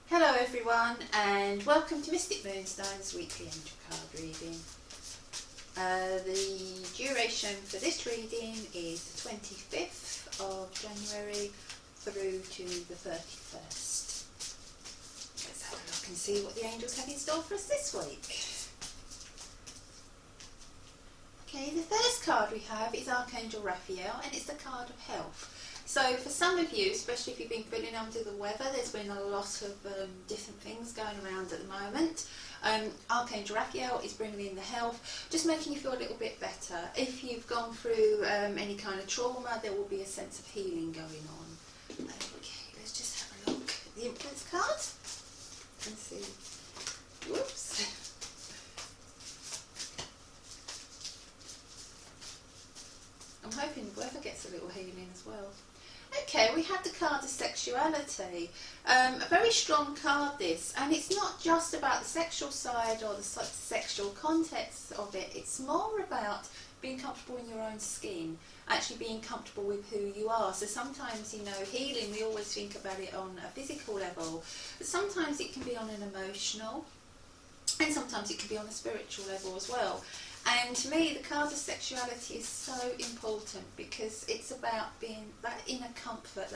Hello everyone and welcome to Mystic Moonstone's weekly angel card reading. The duration for this reading is the 25th of January through to the 31st. Let's have a look and see what the angels have in store for us this week. Okay, the first card we have is Archangel Raphael, and it's the card of health. So for some of you, especially if you've been feeling under the weather, there's been a lot of different things going around at the moment. Archangel Raphael is bringing in the health, just making you feel a little bit better. If you've gone through any kind of trauma, there will be a sense of healing going on. Okay, let's just have a look at the influence card and see. Whoops. I'm hoping the weather gets a little healing as well. Okay, we have the card of sexuality. A very strong card this, and it's not just about the sexual side or the sexual context of it. It's more about being comfortable in your own skin, actually being comfortable with who you are. So sometimes, you know, healing, we always think about it on a physical level, but sometimes it can be on an emotional, and sometimes it can be on a spiritual level as well. And to me, the card of sexuality is so important because it's about being that inner comfort,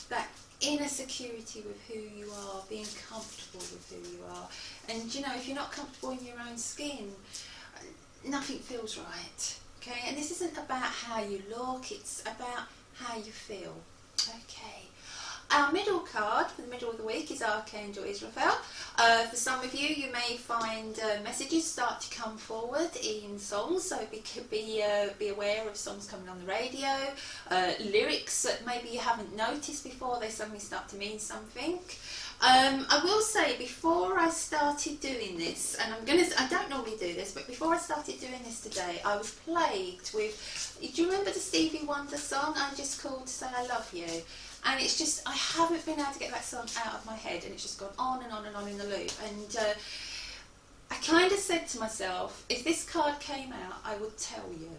that inner security with who you are, being comfortable with who you are. And you know, if you're not comfortable in your own skin, nothing feels right. Okay, and this isn't about how you look, it's about how you feel. Okay. Our middle card for the middle of the week is Archangel Israfel. For some of you, you may find messages start to come forward in songs, so be aware of songs coming on the radio, lyrics that maybe you haven't noticed before, they suddenly start to mean something. I will say, before I started doing this, and I don't normally do this, but before I started doing this today, I was plagued with, do you remember the Stevie Wonder song, I'm Just Called to Say I Love You? And it's just, I haven't been able to get that song out of my head, and it's just gone on and on and on in the loop. And I kind of said to myself, if this card came out, I would tell you.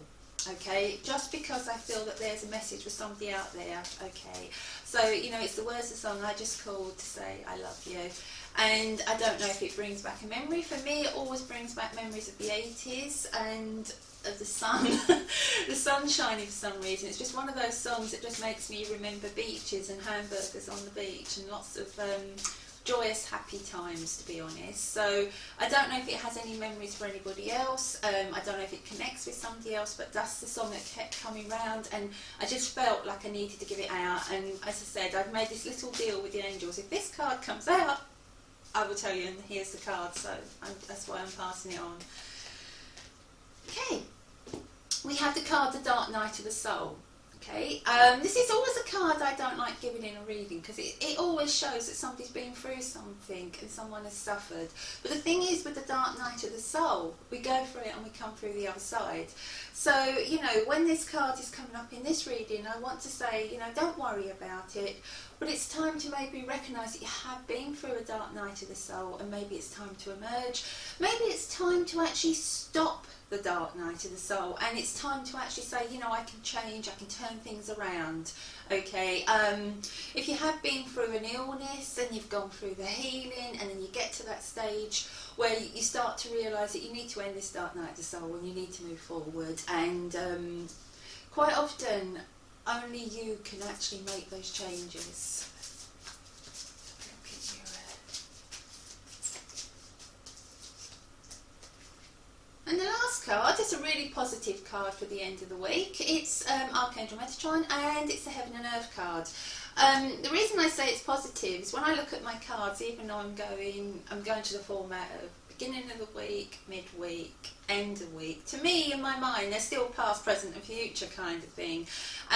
Okay, just because I feel that there's a message for somebody out there. Okay, so you know, it's the words of the song I just called to say I love you, and I don't know if it brings back a memory. For me, it always brings back memories of the 80s and of the sun, the sun shining for some reason. It's just one of those songs that just makes me remember beaches and hamburgers on the beach and lots of joyous, happy times, to be honest. So I don't know if it has any memories for anybody else. I don't know if it connects with somebody else, but that's the song that kept coming round, and I just felt like I needed to give it out. And as I said, I've made this little deal with the angels. If this card comes out, I will tell you, and here's the card, so that's why I'm passing it on. Okay, we have the card, the Dark Night of the Soul. Okay, this is always a card I don't like giving in a reading because it always shows that somebody's been through something and someone has suffered. But the thing is, with the Dark Night of the Soul, we go through it and we come through the other side. So, you know, when this card is coming up in this reading, I want to say, you know, don't worry about it, but it's time to maybe recognise that you have been through a dark night of the soul, and maybe it's time to emerge. Maybe it's time to actually stop the dark night of the soul, and it's time to actually say, you know, I can change, I can turn things around. Okay, if you have been through an illness and you've gone through the healing, and then you get to that stage where you start to realise that you need to end this dark night of the soul and you need to move forward, and quite often only you can actually make those changes. And the last card is a really positive card for the end of the week. It's Archangel Metatron, and it's a Heaven and Earth card. The reason I say it's positive is when I look at my cards, even though I'm going to the format of beginning of the week, midweek, end of week. To me, in my mind, they're still past, present and future kind of thing.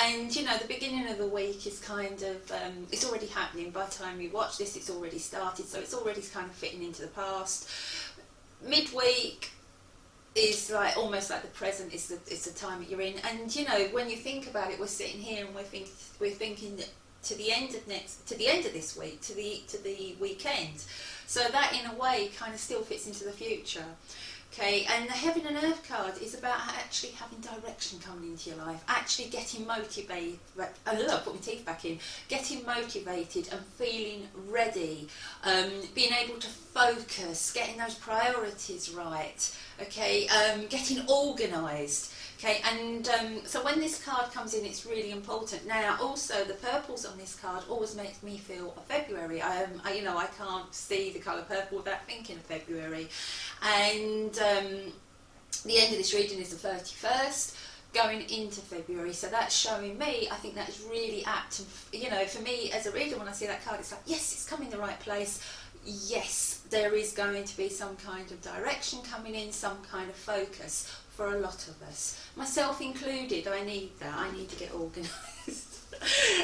And you know, the beginning of the week is kind of, it's already happening. By the time you watch this, it's already started, so it's already kind of fitting into the past. Midweek is like almost like the present, is the time that you're in. And you know, when you think about it, we're sitting here and we're thinking that to the end of this week, to the weekend. So that in a way kind of still fits into the future. Okay, and the Heaven and Earth card is about actually having direction coming into your life, actually getting motivated, put my teeth back in, getting motivated and feeling ready, being able to focus, getting those priorities right, okay, getting organised. Okay, and so when this card comes in, it's really important. Now, also the purples on this card always makes me feel of February. I can't see the colour purple without thinking of February. And the end of this reading is the 31st, going into February. So that's showing me, I think that is really apt. And, for me as a reader, when I see that card, it's like, yes, it's come in the right place. Yes, there is going to be some kind of direction coming in, some kind of focus. For a lot of us, myself included, I need that. I need to get organised.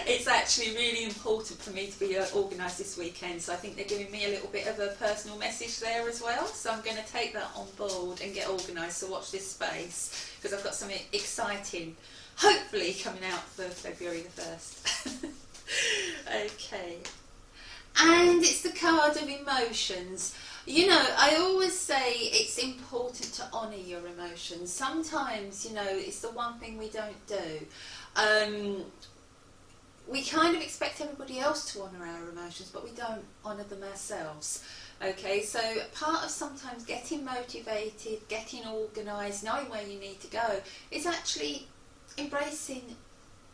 It's actually really important for me to be organised this weekend, so I think they're giving me a little bit of a personal message there as well, so I'm going to take that on board and get organised. So watch this space, because I've got something exciting hopefully coming out for February the 1st. Okay, and it's the card of emotions. I always say it's important to honour your emotions. Sometimes, it's the one thing we don't do. We kind of expect everybody else to honour our emotions, but we don't honour them ourselves. Okay, so part of sometimes getting motivated, getting organised, knowing where you need to go, is actually embracing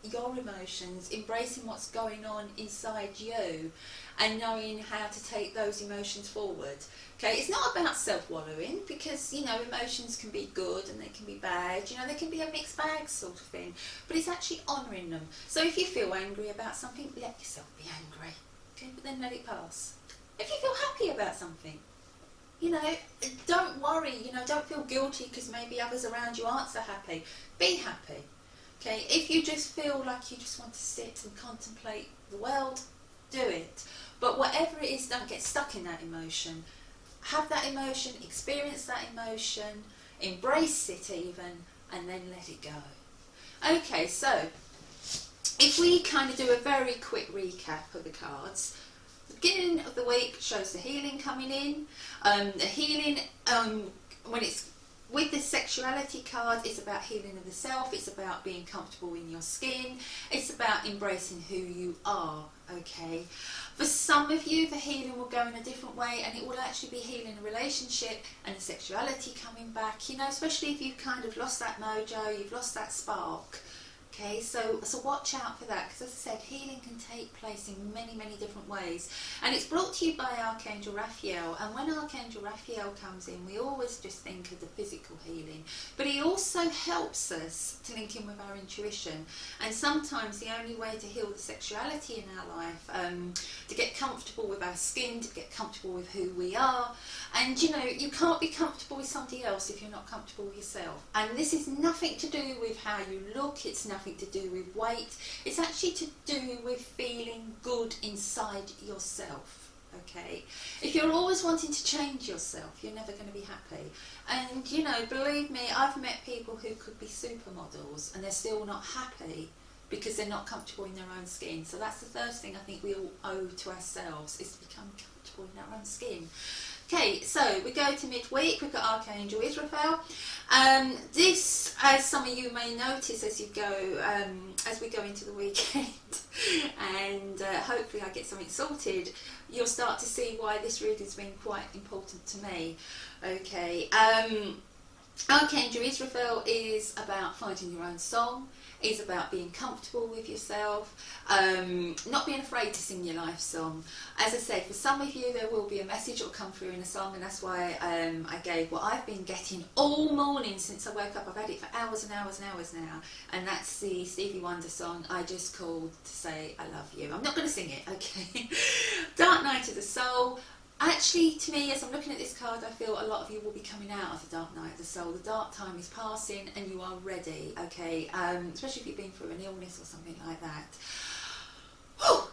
your emotions, embracing what's going on inside you, and knowing how to take those emotions forward. Okay, it's not about self-wallowing, because emotions can be good and they can be bad, they can be a mixed bag sort of thing, but it's actually honouring them. So if you feel angry about something, let yourself be angry, okay, but then let it pass. If you feel happy about something, don't worry, don't feel guilty because maybe others around you aren't so happy. Be happy. Okay, if you just feel like you just want to sit and contemplate the world, do it. But whatever it is, don't get stuck in that emotion. Have that emotion, experience that emotion, embrace it even, and then let it go. Okay, so if we kind of do a very quick recap of the cards, the beginning of the week shows the healing coming in. The healing, when it's with the sexuality card, it's about healing of the self, it's about being comfortable in your skin, it's about embracing who you are, okay? For some of you, the healing will go in a different way, and it will actually be healing a relationship and the sexuality coming back, especially if you've kind of lost that mojo, you've lost that spark. Okay, so watch out for that, because as I said, healing can take place in many, many different ways. And it's brought to you by Archangel Raphael. And when Archangel Raphael comes in, we always just think of the physical healing. But he also helps us to link in with our intuition. And sometimes the only way to heal the sexuality in our life, to get comfortable with our skin, to get comfortable with who we are. And you can't be comfortable with somebody else if you're not comfortable with yourself. And this is nothing to do with how you look, it's nothing to do with weight, it's actually to do with feeling good inside yourself. Okay, if you're always wanting to change yourself, you're never going to be happy. And believe me, I've met people who could be supermodels and they're still not happy because they're not comfortable in their own skin. So that's the first thing I think we all owe to ourselves, is to become comfortable in our own skin. Okay, so we go to midweek, we've got Archangel Israfel. This, as some of you may notice as you go, as we go into the weekend, and hopefully I get something sorted, you'll start to see why this reading's been quite important to me. Okay, Archangel Israfel is about finding your own song, is about being comfortable with yourself, not being afraid to sing your life song. As I said, for some of you there will be a message that will come through in a song, and that's why I gave what I've been getting all morning since I woke up. I've had it for hours and hours and hours now, and that's the Stevie Wonder song, I Just Called to Say I Love You. I'm not going to sing it, okay? Dark Night of the Soul. Actually, to me, as I'm looking at this card, I feel a lot of you will be coming out of the dark night of the soul. The dark time is passing and you are ready, okay? Especially if you've been through an illness or something like that. Whew!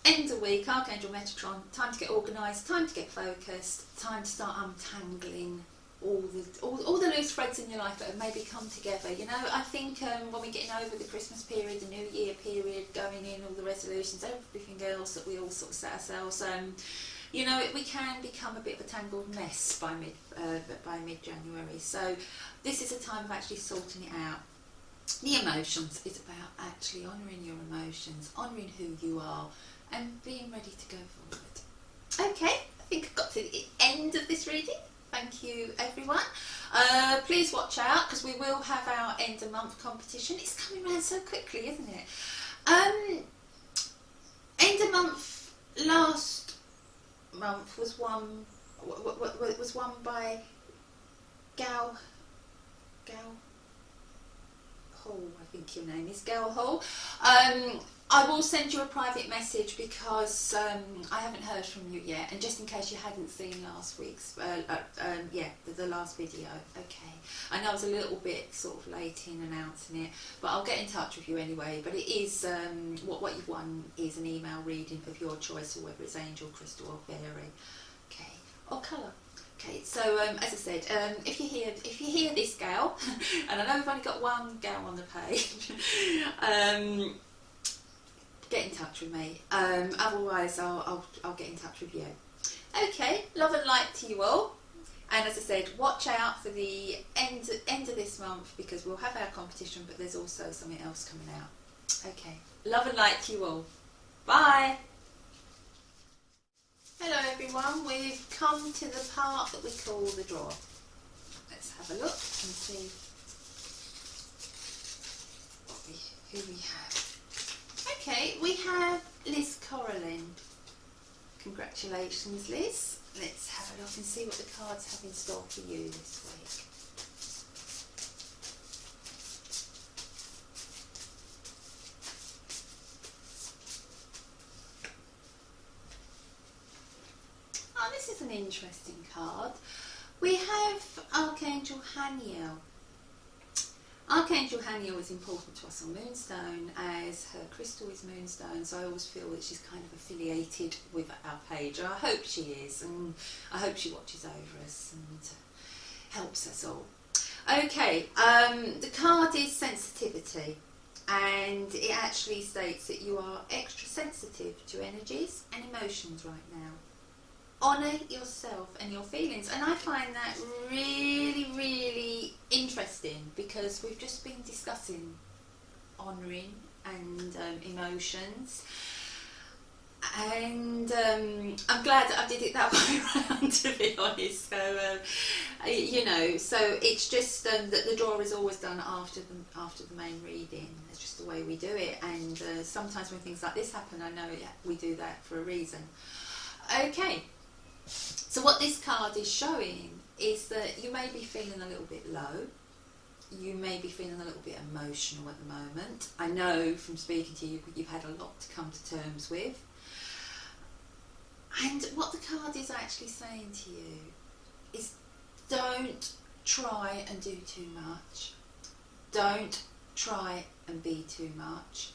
End of week, Archangel Metatron, time to get organised, time to get focused, time to start untangling all the loose threads in your life that have maybe come together. I think when we're getting over the Christmas period, the New Year period, going in, all the resolutions, everything else that we all sort of set ourselves, you know, we can become a bit of a tangled mess by mid-January. So this is a time of actually sorting it out. The emotions is about actually honouring your emotions, honouring who you are, and being ready to go forward. Okay, I think I've got to the end of this reading. Thank you, everyone. Please watch out, because we will have our end of month competition. It's coming around so quickly, isn't it? End of month last month was won by Gal Hall, I think your name is Gal Hall. I will send you a private message because I haven't heard from you yet, and just in case you hadn't seen last week's, the last video. Okay, I know I was a little bit sort of late in announcing it, but I'll get in touch with you anyway. But it is what you've won is an email reading of your choice, or whether it's angel, crystal, or fairy. Okay, or colour. Okay, so as I said, if you hear this gal, and I know we've only got one gal on the page, get in touch with me. Otherwise, I'll get in touch with you. Okay, love and light to you all. And as I said, watch out for the end of this month, because we'll have our competition, but there's also something else coming out. Okay, love and light to you all. Bye. Hello everyone, we've come to the part that we call the draw. Let's have a look and see who we have. Okay, we have Liz Coralin. Congratulations, Liz. Let's have a look and see what the cards have in store for you this week. This is an interesting card. We have Archangel Haniel. Archangel Haniel is important to us on Moonstone, as her crystal is Moonstone, so I always feel that she's kind of affiliated with our page. And I hope she is, and I hope she watches over us and helps us all. Okay, the card is sensitivity, and it actually states that you are extra sensitive to energies and emotions right now. Honour yourself and your feelings, and I find that really, really interesting, because we've just been discussing honouring and emotions, and I'm glad that I did it that way around, to be honest. So you know, so it's just that the draw is always done after the main reading. It's just the way we do it, and sometimes when things like this happen, I know we do that for a reason. Okay. So what this card is showing is that you may be feeling a little bit low. You may be feeling a little bit emotional at the moment. I know from speaking to you, you've had a lot to come to terms with. And what the card is actually saying to you is, don't try and do too much. Don't try and be too much.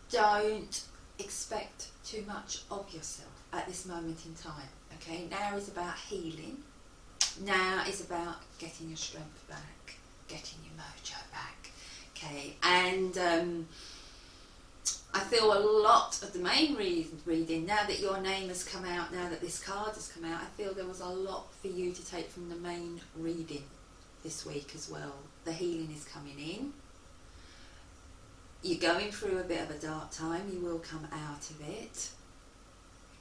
Don't expect too much of yourself at this moment in time. Okay, now is about healing. Now is about getting your strength back, getting your mojo back. Okay, and I feel a lot of the main reading, now that your name has come out, now that this card has come out, I feel there was a lot for you to take from the main reading this week as well. The healing is coming in. You're going through a bit of a dark time. You will come out of it.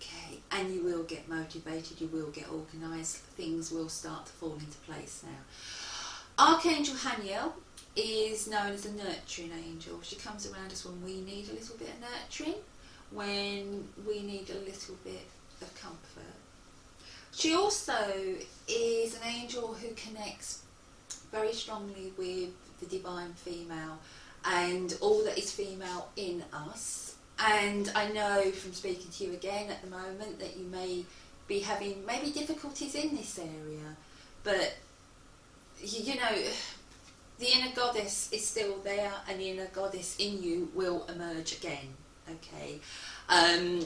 Okay, and you will get motivated, you will get organised, things will start to fall into place now. Archangel Haniel is known as a nurturing angel. She comes around us when we need a little bit of nurturing, when we need a little bit of comfort. She also is an angel who connects very strongly with the divine female and all that is female in us. And I know from speaking to you again at the moment that you may be having maybe difficulties in this area, but you know, the inner goddess is still there, and the inner goddess in you will emerge again. Okay,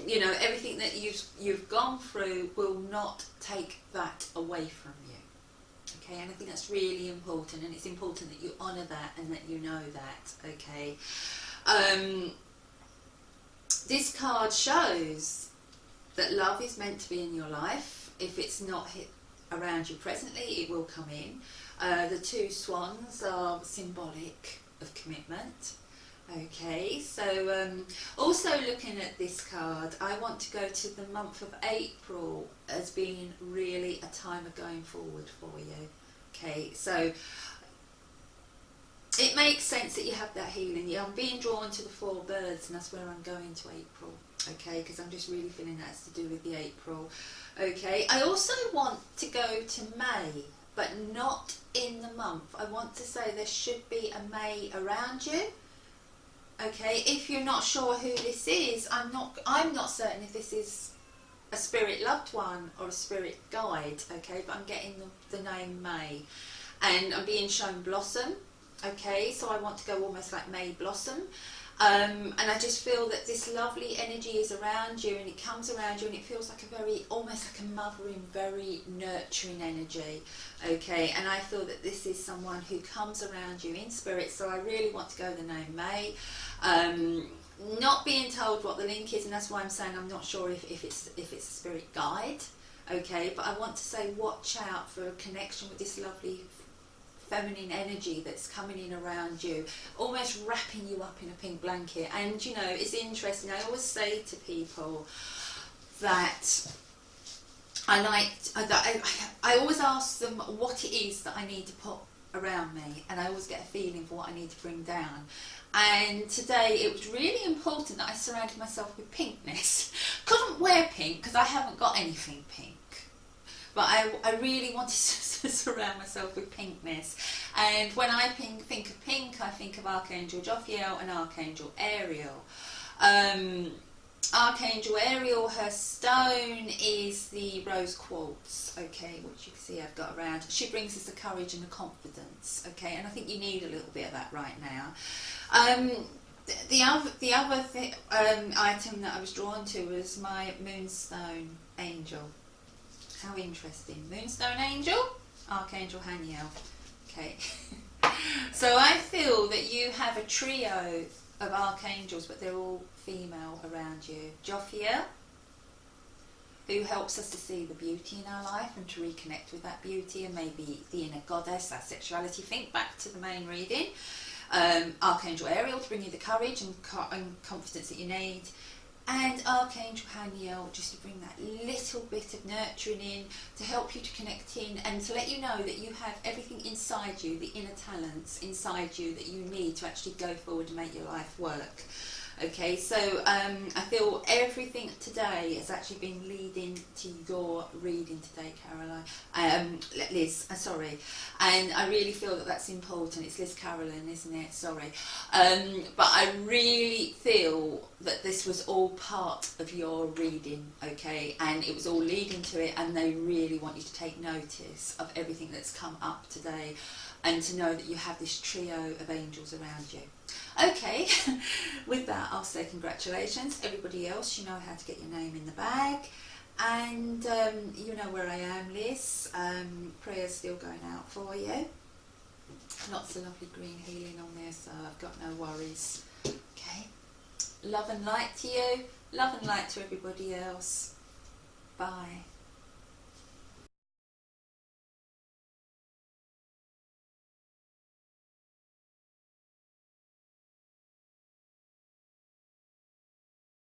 you know, everything that you've gone through will not take that away from you. Okay, and I think that's really important, and it's important that you honour that and that you know that. Okay. This card shows that love is meant to be in your life. If it's not hit around you presently, it will come in. The two swans are symbolic of commitment. Okay, so also looking at this card, I want to go to the month of April as being really a time of going forward for you. Okay, so it makes sense that you have that healing. Yeah, I'm being drawn to the four birds, and that's where I'm going to April. Okay, because I'm just really feeling that's to do with the April. Okay, I also want to go to May, but not in the month. I want to say there should be a May around you. Okay, if you're not sure who this is, I'm not certain if this is a spirit loved one or a spirit guide. Okay, but I'm getting the name May, and I'm being shown blossom. Okay, so I want to go almost like May blossom. And I just feel that this lovely energy is around you, and it comes around you, and it feels like a very, almost like a mothering, very nurturing energy. Okay, and I feel that this is someone who comes around you in spirit, so I really want to go the name May. Not being told what the link is, and that's why I'm saying I'm not sure if it's a spirit guide. Okay, but I want to say watch out for a connection with this lovely feminine energy that's coming in around you, almost wrapping you up in a pink blanket. And you know, it's interesting, I always say to people that I always ask them what it is that I need to put around me, and I always get a feeling for what I need to bring down. And today it was really important that I surrounded myself with pinkness. Couldn't wear pink because I haven't got anything pink, but I really wanted to surround myself with pinkness. And when I think of pink, I think of Archangel Jophiel and Archangel Ariel. Archangel Ariel, her stone is the rose quartz, okay, which you can see I've got around. She brings us the courage and the confidence, okay, and I think you need a little bit of that right now. The other item that I was drawn to was my Moonstone Angel. How interesting. Moonstone Angel, Archangel Haniel. Okay. So I feel that you have a trio of archangels, but they're all female around you. Jophiel, who helps us to see the beauty in our life and to reconnect with that beauty, and maybe the inner goddess, that sexuality. Think back to the main reading. Archangel Ariel to bring you the courage and confidence that you need. And Archangel Haniel just to bring that little bit of nurturing in, to help you to connect in and to let you know that you have everything inside you, the inner talents inside you that you need to actually go forward and make your life work. Okay, so I feel everything today has actually been leading to your reading today, Caroline. Liz, sorry. And I really feel that that's important. It's Liz Carolyn, isn't it? Sorry. But I really feel that this was all part of your reading, okay? And it was all leading to it, and they really want you to take notice of everything that's come up today, and to know that you have this trio of angels around you. Okay, with that I'll say congratulations. Everybody else, you know how to get your name in the bag, and you know where I am, Liz. Prayers still going out for you. Lots of lovely green healing on there, so I've got no worries. Okay, love and light to you, love and light to everybody else. Bye.